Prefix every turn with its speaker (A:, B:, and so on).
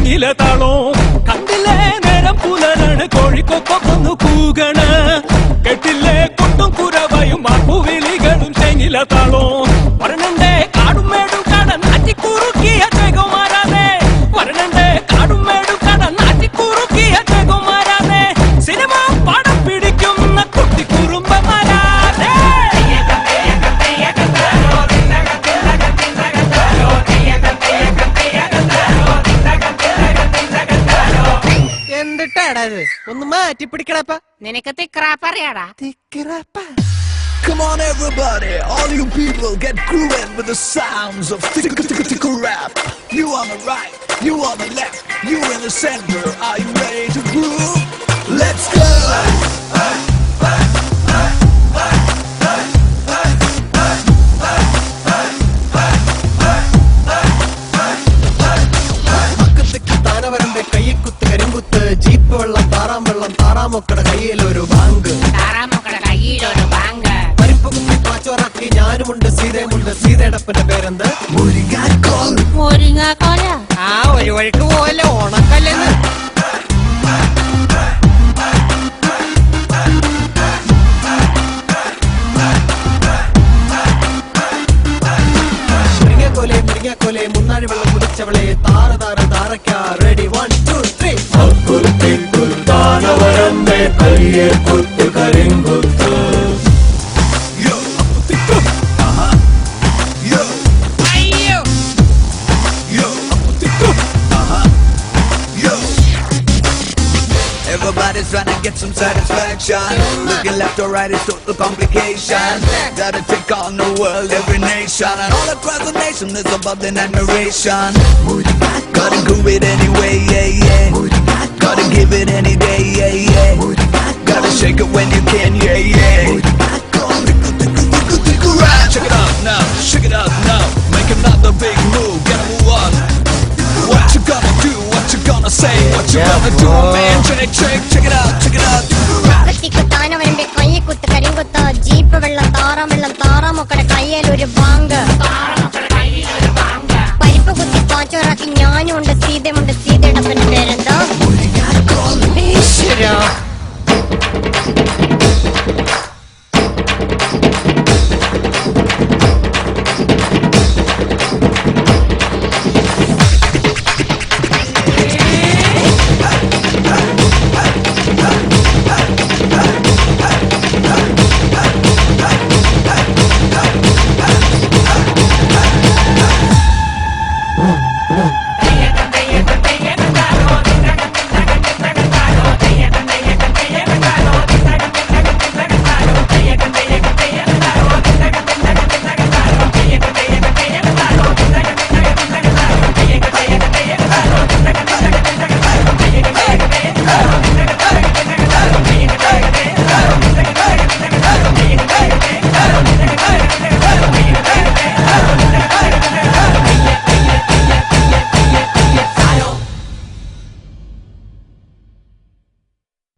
A: തെങ്ങില താളോ കണ്ടില്ലേ നേരം പുലരാണ് കോഴിക്കൊക്കൊന്നു കൂകണ് കെട്ടില്ലേ കൊട്ടും കുരവയും മാപ്പുവിളികളും തെങ്ങില താളോ വരണണ്ടേ കാടും മേടും കടൻ നാറ്റിക്കുറുക്കിയ ജയകുമാരാനെ വരണണ്ടേ കാടും മേടും കടൻ നാറ്റിക്കുറുക്കിയ ജയകുമാരാനെ സിനിമ പടം പിടിക്കുന്ന കുട്ടിക്കുറുമ്പമാരാനെ
B: എന്തിട്ടാടത് ഒന്ന് മാറ്റി പിടിക്കണപ്പ
C: നിനക്ക് തിക്രാപ്പ് അറിയാടാ
B: തിക്കിറപ്പ.
D: Come on everybody, all you people get grooving with the sounds of tickle rap. You on the right, you on the left, you in the center. Are you ready to groove? Let's go!
B: താനവരന്റെ കയ്യിൽ കുത്ത് കരിങ്കുത്ത് jeep വെള്ളം താറാം വെള്ളം താറാമൊക്കടെ കയ്യിലൊരു bank
C: താറാമക്കളുടെ കയ്യിലൊരു bank
B: പരിപ്പ് കുത്തി പാച്ചോറാക്കി ഞാനുമുണ്ട് സീതയുമുണ്ട് സീതയടപ്പന്റെ പേരെന്ത്
C: മുരിങ്ങാക്കോല
B: ആ ഒരു വഴിക്ക് പോലെ ഓണക്കല്ലെന്ന് മുരിങ്ങാക്കോലെ മുന്നാഴി വെള്ളം കുടിച്ചവളെ താര താര താരക്ക റെഡി 1 2 3
A: താനവരന്റെ കയ്യെ കുത്ത് കരിങ്കുത്ത്
D: Yo, yo,
C: അയ്യോ
D: yo, yo. Everybody's trying to get some satisfaction. Looking left or right is total complication. Gotta take on the world, every nation, and all across the nation is above the admiration. Gotta groove it anyway, yeah, yeah. Gotta give it any day, yeah, yeah. Gotta shake it when you can, yeah, yeah. Check it out now, shake it out now. Make another big move, gotta move on. What you gonna do, what you gonna say, what you gonna do, man. Check it out, check it out.
C: താനവരന്റെ കയ്യിൽ കുത്ത് കരിങ്കുത്ത് jeep വെള്ളം താറാം വെള്ളം താറാമക്കളുടെ കയ്യിലൊരു bank പരിപ്പ് കുത്തി പാച്ചോറാക്കി ഞാനുമുണ്ട് സീതയുമുണ്ട് സീതയടപ്പന്റെ പേരെന്താ
B: ഈശ്വരാ